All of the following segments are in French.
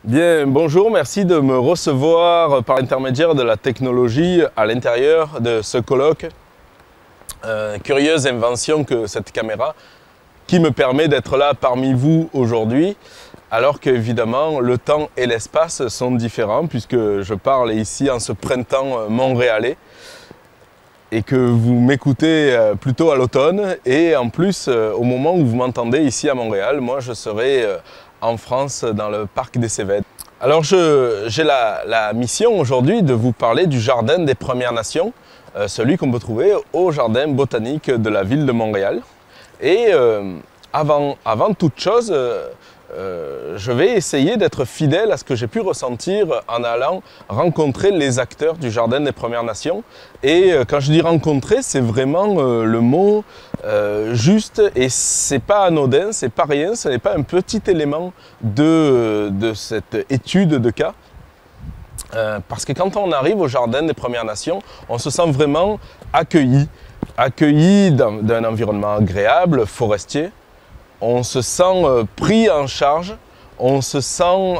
Bien, bonjour, merci de me recevoir par l'intermédiaire de la technologie à l'intérieur de ce colloque. Curieuse invention que cette caméra qui me permet d'être là parmi vous aujourd'hui, alors qu'évidemment le temps et l'espace sont différents puisque je parle ici en ce printemps montréalais et que vous m'écoutez plutôt à l'automne et en plus au moment où vous m'entendez ici à Montréal, moi je serai en France dans le parc des Cévennes. Alors j'ai la mission aujourd'hui de vous parler du jardin des Premières Nations, celui qu'on peut trouver au jardin botanique de la ville de Montréal. Et avant toute chose, je vais essayer d'être fidèle à ce que j'ai pu ressentir en allant rencontrer les acteurs du Jardin des Premières Nations. Et quand je dis rencontrer, c'est vraiment le mot juste et c'est pas anodin, c'est pas rien, ce n'est pas un petit élément de cette étude de cas. Parce que quand on arrive au Jardin des Premières Nations, on se sent vraiment accueilli d'un environnement agréable, forestier. On se sent pris en charge, on se sent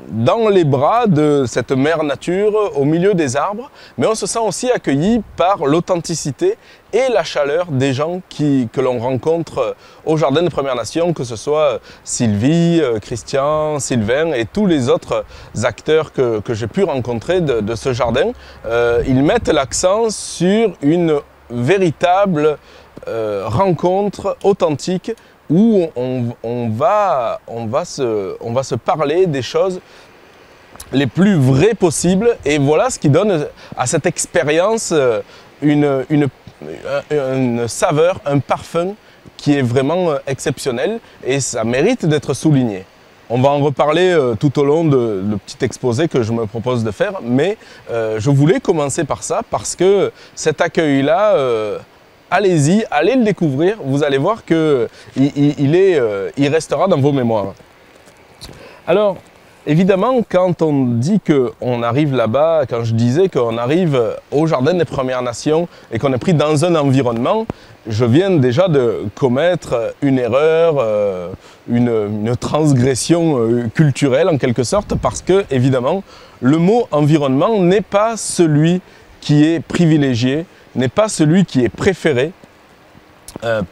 dans les bras de cette mère nature au milieu des arbres, mais on se sent aussi accueilli par l'authenticité et la chaleur des gens que l'on rencontre au Jardin des Premières Nations, que ce soit Sylvie, Christian, Sylvain et tous les autres acteurs que j'ai pu rencontrer de ce jardin. Ils mettent l'accent sur une véritable rencontre authentique où on va se parler des choses les plus vraies possibles. Et voilà ce qui donne à cette expérience une saveur, un parfum qui est vraiment exceptionnel et ça mérite d'être souligné. On va en reparler tout au long de petit exposé que je me propose de faire, mais je voulais commencer par ça parce que cet accueil-là, allez-y, allez le découvrir, vous allez voir qu'il restera dans vos mémoires. Alors, évidemment, quand on dit qu'on arrive là-bas, quand je disais qu'on arrive au Jardin des Premières Nations et qu'on est pris dans un environnement, je viens déjà de commettre une erreur, une transgression culturelle en quelque sorte, parce que, évidemment, le mot environnement n'est pas celui qui est privilégié, n'est pas celui qui est préféré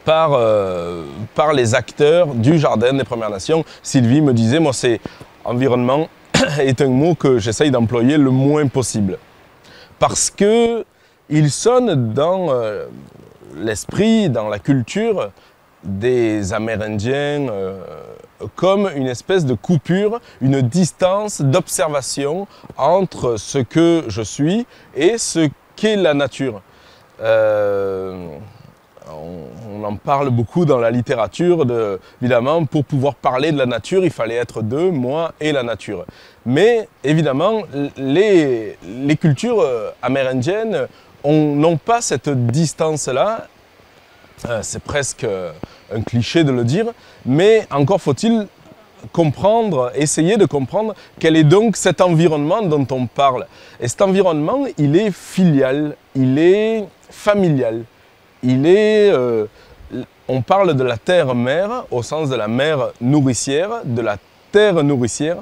par les acteurs du Jardin des Premières Nations. Sylvie me disait, moi c'est environnement est un mot que j'essaye d'employer le moins possible. Parce qu'il sonne dans l'esprit, dans la culture des Amérindiens comme une espèce de coupure, une distance d'observation entre ce que je suis et ce qu'est la nature. On en parle beaucoup dans la littérature, évidemment, pour pouvoir parler de la nature, il fallait être deux, moi et la nature. Mais évidemment, les cultures amérindiennes n'ont pas cette distance-là, c'est presque un cliché de le dire, mais encore faut-il essayer de comprendre quel est donc cet environnement dont on parle. Et cet environnement, il est filial, il est familial, on parle de la terre-mère au sens de la mère nourricière, de la terre nourricière.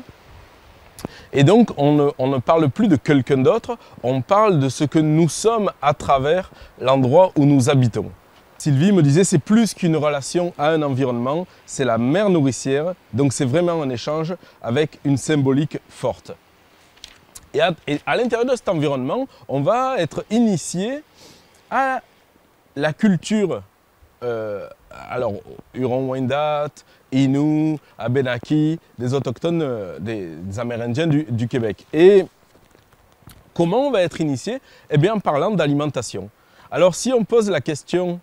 Et donc on ne parle plus de quelqu'un d'autre, on parle de ce que nous sommes à travers l'endroit où nous habitons. Sylvie me disait, c'est plus qu'une relation à un environnement, c'est la mère nourricière, donc c'est vraiment un échange avec une symbolique forte. Et à l'intérieur de cet environnement, on va être initié à la culture, alors Huron-Wendat, Innu, Abénaki, des autochtones, des Amérindiens du Québec. Et comment on va être initié? Eh bien en parlant d'alimentation. Alors si on pose la question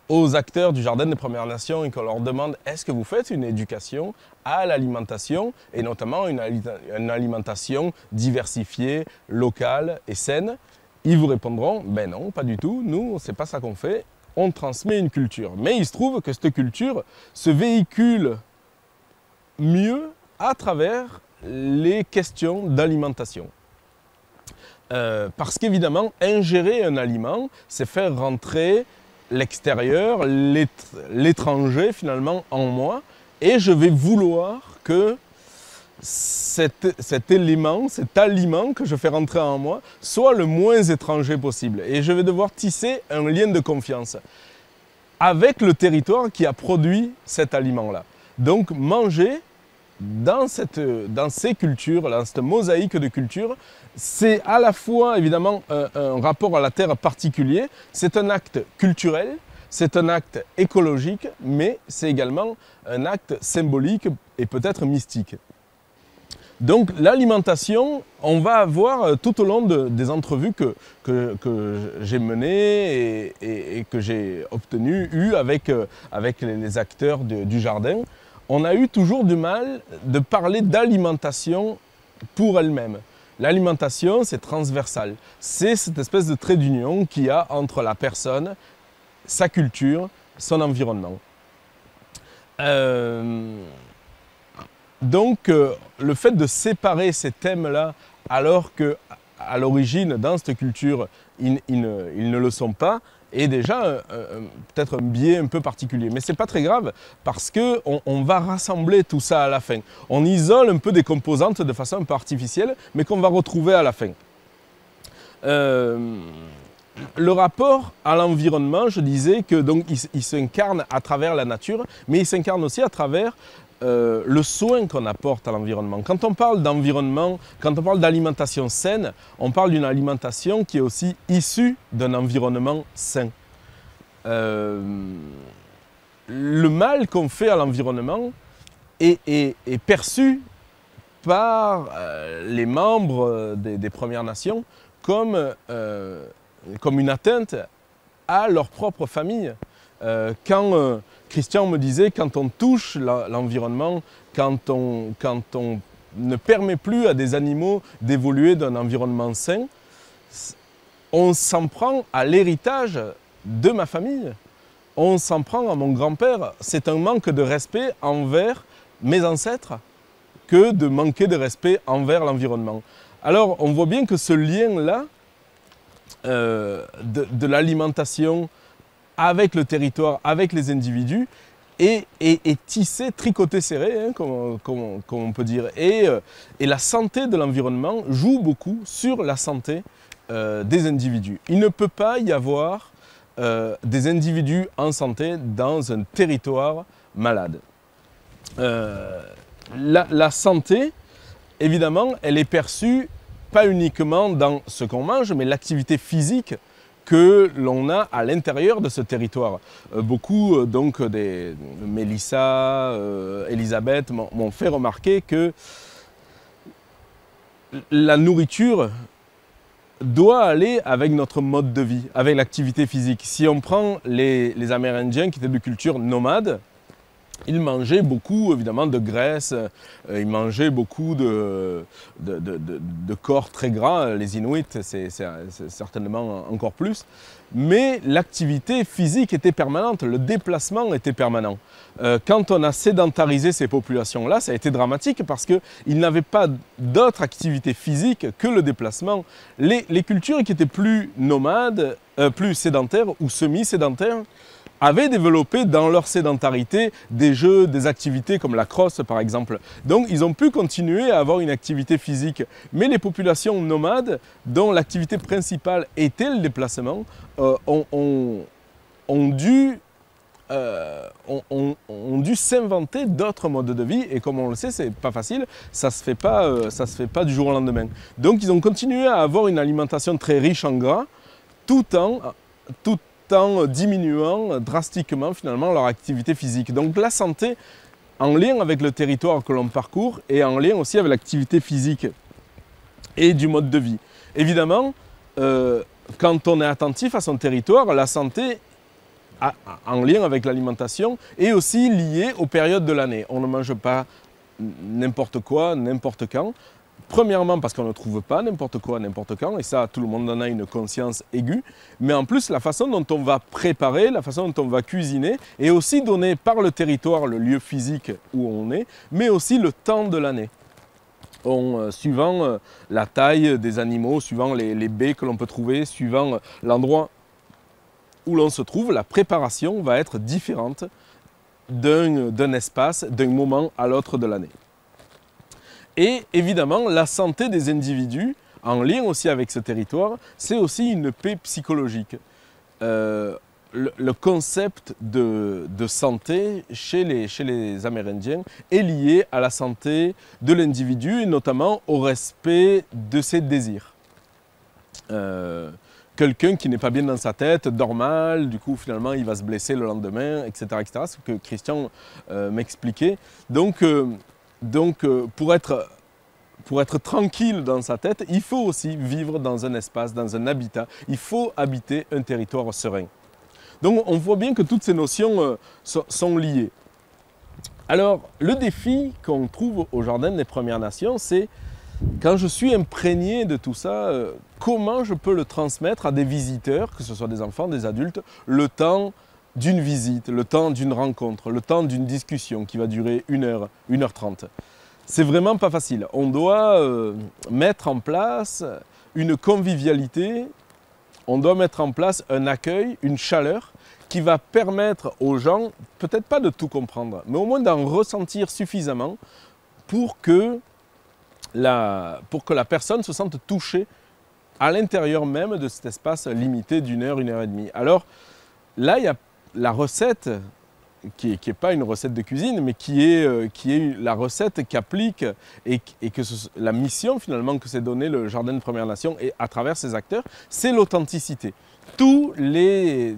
aux acteurs du Jardin des Premières Nations et qu'on leur demande est-ce que vous faites une éducation à l'alimentation et notamment une alimentation diversifiée, locale et saine, ils vous répondront ben non, pas du tout, nous c'est pas ça qu'on fait, on transmet une culture. Mais il se trouve que cette culture se véhicule mieux à travers les questions d'alimentation. Parce qu'évidemment, ingérer un aliment, c'est faire rentrer l'extérieur, l'étranger finalement en moi, et je vais vouloir que cet élément, cet aliment que je fais rentrer en moi soit le moins étranger possible. Et je vais devoir tisser un lien de confiance avec le territoire qui a produit cet aliment-là. Donc manger dans ces cultures, dans cette mosaïque de cultures, c'est à la fois évidemment un rapport à la terre particulier, c'est un acte culturel, c'est un acte écologique, mais c'est également un acte symbolique et peut-être mystique. Donc l'alimentation, on va avoir tout au long des entrevues que j'ai menées et que j'ai eues avec les acteurs du jardin, on a eu toujours du mal de parler d'alimentation pour elle-même. L'alimentation, c'est transversal. C'est cette espèce de trait d'union qu'il y a entre la personne, sa culture, son environnement. Donc, le fait de séparer ces thèmes-là, alors qu'à l'origine, dans cette culture, ils ne le sont pas, est déjà peut-être un biais un peu particulier. Mais ce n'est pas très grave, parce qu'on va rassembler tout ça à la fin. On isole un peu des composantes de façon un peu artificielle, mais qu'on va retrouver à la fin. Le rapport à l'environnement, je disais que donc il s'incarne à travers la nature, mais il s'incarne aussi à travers le soin qu'on apporte à l'environnement. Quand on parle d'environnement, quand on parle d'alimentation saine, on parle d'une alimentation qui est aussi issue d'un environnement sain. Le mal qu'on fait à l'environnement est perçu par les membres des Premières Nations comme une atteinte à leur propre famille. Quand Christian me disait, quand on touche l'environnement, quand on ne permet plus à des animaux d'évoluer dans un environnement sain, on s'en prend à l'héritage de ma famille. On s'en prend à mon grand-père. C'est un manque de respect envers mes ancêtres que de manquer de respect envers l'environnement. Alors, on voit bien que ce lien-là, de l'alimentation avec le territoire, avec les individus, est tissé, tricoté, serré, hein, comme on peut dire. Et la santé de l'environnement joue beaucoup sur la santé des individus. Il ne peut pas y avoir des individus en santé dans un territoire malade. La santé, évidemment, elle est perçue pas uniquement dans ce qu'on mange, mais l'activité physique que l'on a à l'intérieur de ce territoire. Beaucoup, donc, Mélissa, Elisabeth m'ont fait remarquer que la nourriture doit aller avec notre mode de vie, avec l'activité physique. Si on prend les Amérindiens qui étaient de culture nomade, ils mangeaient beaucoup, évidemment, de graisse, ils mangeaient beaucoup de corps très gras. Les Inuits, c'est certainement encore plus. Mais l'activité physique était permanente, le déplacement était permanent. Quand on a sédentarisé ces populations-là, ça a été dramatique parce qu'ils n'avaient pas d'autre activité physique que le déplacement. Les cultures qui étaient plus nomades, plus sédentaires ou semi-sédentaires, avaient développé dans leur sédentarité des jeux, des activités comme la crosse par exemple. Donc ils ont pu continuer à avoir une activité physique. Mais les populations nomades, dont l'activité principale était le déplacement, ont dû s'inventer d'autres modes de vie. Et comme on le sait, c'est pas facile, ça se fait pas du jour au lendemain. Donc ils ont continué à avoir une alimentation très riche en gras, tout en diminuant drastiquement finalement leur activité physique. Donc la santé en lien avec le territoire que l'on parcourt et en lien aussi avec l'activité physique et du mode de vie. Évidemment, quand on est attentif à son territoire, la santé en lien avec l'alimentation est aussi liée aux périodes de l'année. On ne mange pas n'importe quoi, n'importe quand. Premièrement parce qu'on ne trouve pas n'importe quoi, n'importe quand, et ça tout le monde en a une conscience aiguë, mais en plus la façon dont on va préparer, la façon dont on va cuisiner est aussi donnée par le territoire, le lieu physique où on est, mais aussi le temps de l'année. Suivant la taille des animaux, suivant les baies que l'on peut trouver, suivant l'endroit où l'on se trouve, la préparation va être différente d'un espace, d'un moment à l'autre de l'année. Et évidemment, la santé des individus, en lien aussi avec ce territoire, c'est aussi une paix psychologique. Le concept de santé chez les Amérindiens est lié à la santé de l'individu et notamment au respect de ses désirs. Quelqu'un qui n'est pas bien dans sa tête dort mal, du coup finalement il va se blesser le lendemain, etc. etc. Ce que Christian m'expliquait. Donc pour être tranquille dans sa tête, il faut aussi vivre dans un espace, dans un habitat. Il faut habiter un territoire serein. Donc on voit bien que toutes ces notions sont liées. Alors le défi qu'on trouve au Jardin des Premières Nations, c'est quand je suis imprégné de tout ça, comment je peux le transmettre à des visiteurs, que ce soit des enfants, des adultes, le temps d'une visite, le temps d'une rencontre, le temps d'une discussion qui va durer 1 heure, 1h30. C'est vraiment pas facile. On doit mettre en place une convivialité, on doit mettre en place un accueil, une chaleur qui va permettre aux gens, peut-être pas de tout comprendre, mais au moins d'en ressentir suffisamment pour que la personne se sente touchée à l'intérieur même de cet espace limité d'1 heure, 1h30. Alors là, il y a la recette qui n'est pas une recette de cuisine, mais qui est la recette qu'applique et que la mission finalement que s'est donnée le Jardin des Premières Nations et à travers ses acteurs, c'est l'authenticité. Tous les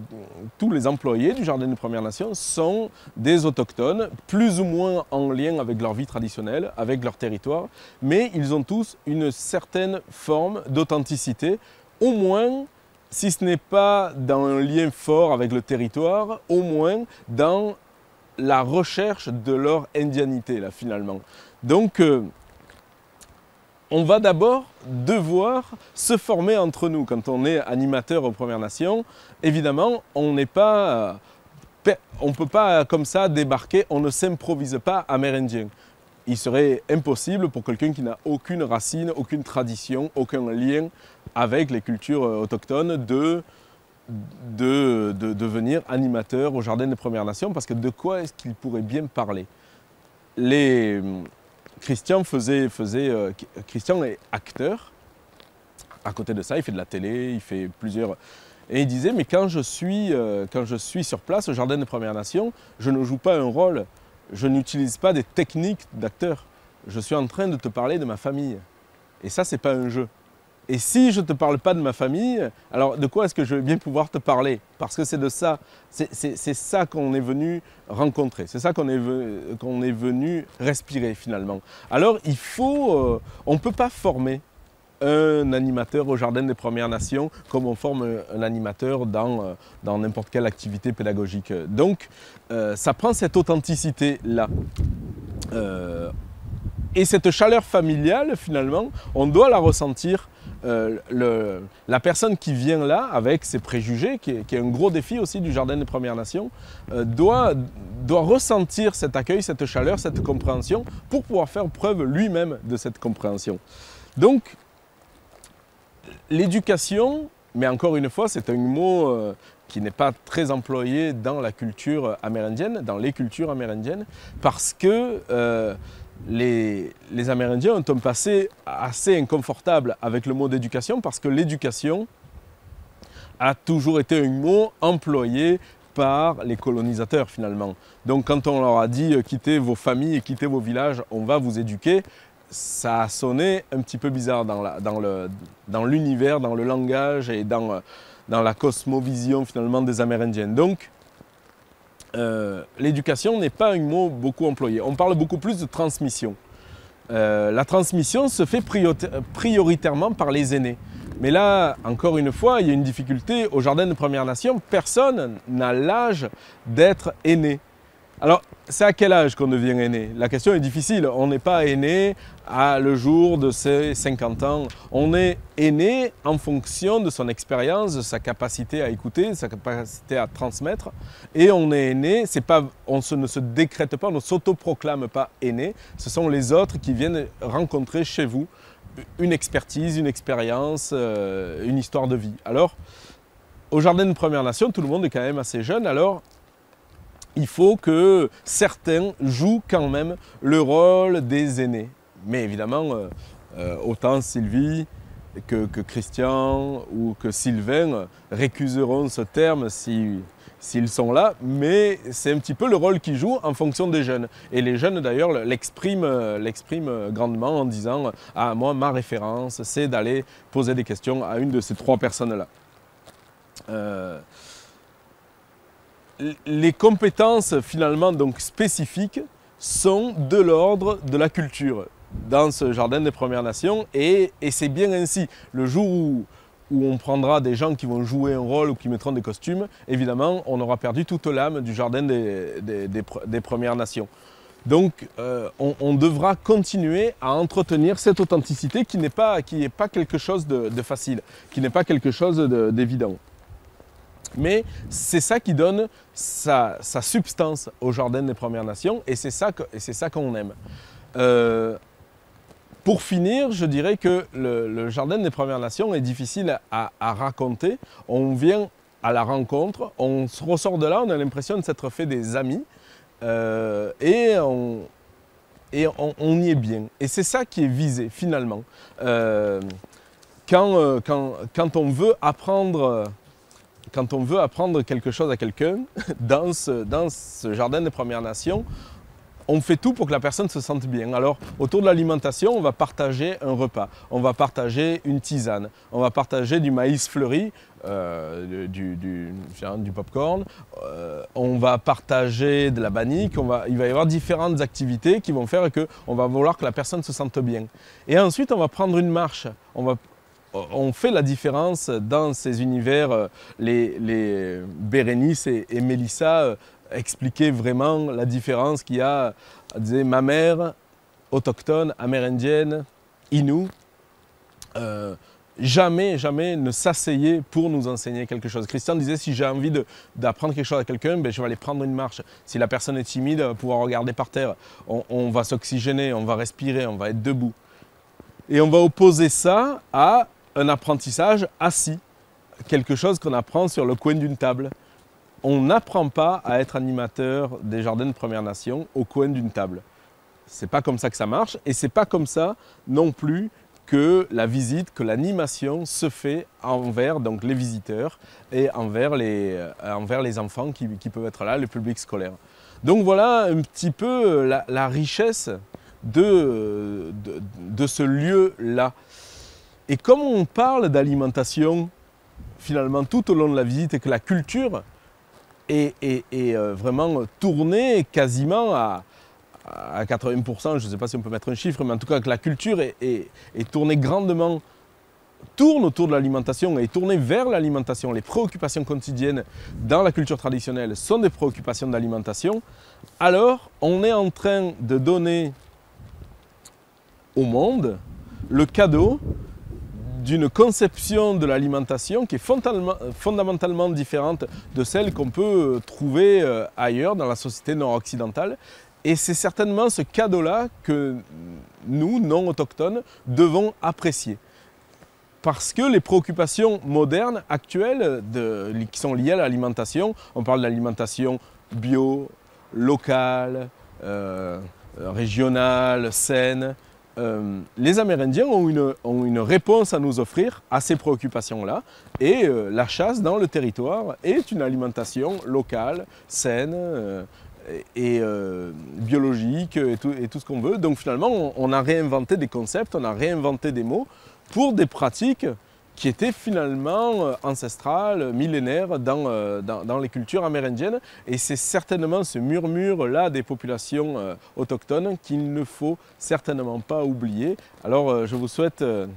employés du Jardin des Premières Nations sont des autochtones, plus ou moins en lien avec leur vie traditionnelle, avec leur territoire, mais ils ont tous une certaine forme d'authenticité, au moins, si ce n'est pas dans un lien fort avec le territoire, au moins dans la recherche de leur indianité, là, finalement. Donc, on va d'abord devoir se former entre nous. Quand on est animateur aux Premières Nations, évidemment, on ne peut pas comme ça débarquer, on ne s'improvise pas amérindien. Il serait impossible pour quelqu'un qui n'a aucune racine, aucune tradition, aucun lien avec les cultures autochtones de devenir animateur au Jardin des Premières Nations, parce que de quoi est-ce qu'il pourrait bien parler? Christian est acteur. À côté de ça, il fait de la télé, il fait plusieurs... Et il disait, mais quand je suis sur place au Jardin des Premières Nations, je ne joue pas un rôle, je n'utilise pas des techniques d'acteur. Je suis en train de te parler de ma famille. Et ça, c'est pas un jeu. Et si je ne te parle pas de ma famille, alors de quoi est-ce que je vais bien pouvoir te parler? Parce que c'est de ça, c'est ça qu'on est venu rencontrer, c'est ça qu'on est venu respirer finalement. Alors on ne peut pas former un animateur au Jardin des Premières Nations comme on forme un animateur dans n'importe quelle activité pédagogique. Donc ça prend cette authenticité-là. Et cette chaleur familiale, finalement, on doit la ressentir. La personne qui vient là, avec ses préjugés, qui est un gros défi aussi du Jardin des Premières Nations, doit ressentir cet accueil, cette chaleur, cette compréhension, pour pouvoir faire preuve lui-même de cette compréhension. Donc, l'éducation, mais encore une fois, c'est un mot qui n'est pas très employé dans la culture amérindienne, dans les cultures amérindiennes, parce que les Amérindiens ont un passé assez inconfortable avec le mot d'éducation, parce que l'éducation a toujours été un mot employé par les colonisateurs finalement. Donc quand on leur a dit quittez vos familles et quittez vos villages, on va vous éduquer, ça a sonné un petit peu bizarre dans l'univers, dans le langage et dans la cosmovision finalement des Amérindiens. Donc l'éducation n'est pas un mot beaucoup employé. On parle beaucoup plus de transmission. La transmission se fait prioritairement par les aînés. Mais là, encore une fois, il y a une difficulté. Au Jardin des Premières Nations, personne n'a l'âge d'être aîné. Alors, c'est à quel âge qu'on devient aîné? La question est difficile. On n'est pas aîné le jour de ses 50 ans. On est aîné en fonction de son expérience, de sa capacité à écouter, de sa capacité à transmettre. Et on est aîné, on ne se décrète pas, on ne s'autoproclame pas aîné. Ce sont les autres qui viennent rencontrer chez vous une expertise, une expérience, une histoire de vie. Alors, au Jardin des Premières Nations, tout le monde est quand même assez jeune. Alors, il faut que certains jouent quand même le rôle des aînés. Mais évidemment, autant Sylvie que Christian ou que Sylvain récuseront ce terme s'ils sont là, mais c'est un petit peu le rôle qu'ils jouent en fonction des jeunes. Et les jeunes d'ailleurs l'expriment grandement en disant « Ah, moi, ma référence, c'est d'aller poser des questions à une de ces trois personnes-là. » Les compétences finalement donc spécifiques sont de l'ordre de la culture dans ce jardin des Premières Nations et c'est bien ainsi. Le jour où on prendra des gens qui vont jouer un rôle ou qui mettront des costumes, évidemment on aura perdu toute l'âme du jardin des Premières Nations. Donc on devra continuer à entretenir cette authenticité qui n'est pas quelque chose de facile, qui n'est pas quelque chose d'évident. Mais c'est ça qui donne sa substance au Jardin des Premières Nations et c'est ça qu'on aime. Pour finir, je dirais que le Jardin des Premières Nations est difficile à raconter. On vient à la rencontre, on se ressort de là, on a l'impression de s'être fait des amis et on y est bien. Et c'est ça qui est visé finalement. Quand on veut apprendre quelque chose à quelqu'un, dans ce Jardin des Premières Nations, on fait tout pour que la personne se sente bien. Alors, autour de l'alimentation, on va partager un repas, on va partager une tisane, on va partager du maïs fleuri, du popcorn, on va partager de la bannique, il va y avoir différentes activités qui vont faire qu'on va vouloir que la personne se sente bien. Et ensuite, on va prendre une marche. On fait la différence dans ces univers. Les Bérénice et Mélissa expliquaient vraiment la différence qu'il y a. Elle disait, ma mère, autochtone, amérindienne, Innu, jamais ne s'asseyait pour nous enseigner quelque chose. Christian disait, si j'ai envie d'apprendre quelque chose à quelqu'un, ben, je vais aller prendre une marche. Si la personne est timide, elle va pouvoir regarder par terre. On va s'oxygéner, on va respirer, on va être debout. Et on va opposer ça à un apprentissage assis, quelque chose qu'on apprend sur le coin d'une table. On n'apprend pas à être animateur des Jardins de Premières Nations au coin d'une table. C'est pas comme ça que ça marche et c'est pas comme ça non plus que la visite, que l'animation se fait envers donc, les visiteurs et envers les enfants qui peuvent être là, le public scolaire. Donc voilà un petit peu la richesse de ce lieu-là. Et comme on parle d'alimentation finalement tout au long de la visite et que la culture est vraiment tournée quasiment à 80%, je ne sais pas si on peut mettre un chiffre, mais en tout cas que la culture est tournée grandement, tourne autour de l'alimentation et tournée vers l'alimentation. Les préoccupations quotidiennes dans la culture traditionnelle sont des préoccupations d'alimentation. Alors on est en train de donner au monde le cadeau d'une conception de l'alimentation qui est fondamentalement différente de celle qu'on peut trouver ailleurs dans la société nord-occidentale. Et c'est certainement ce cadeau-là que nous, non-autochtones, devons apprécier. Parce que les préoccupations modernes, actuelles, qui sont liées à l'alimentation, on parle d'alimentation bio, locale, régionale, saine, les Amérindiens ont une réponse à nous offrir à ces préoccupations-là et la chasse dans le territoire est une alimentation locale, saine et biologique et tout ce qu'on veut. Donc finalement, on a réinventé des concepts, on a réinventé des mots pour des pratiques qui étaient finalement ancestrales, millénaires dans les cultures amérindiennes. Et c'est certainement ce murmure-là des populations autochtones qu'il ne faut certainement pas oublier. Alors je vous souhaite de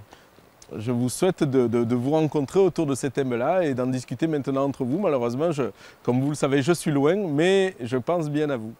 vous rencontrer autour de ces thèmes-là et d'en discuter maintenant entre vous. Malheureusement, comme vous le savez, je suis loin, mais je pense bien à vous.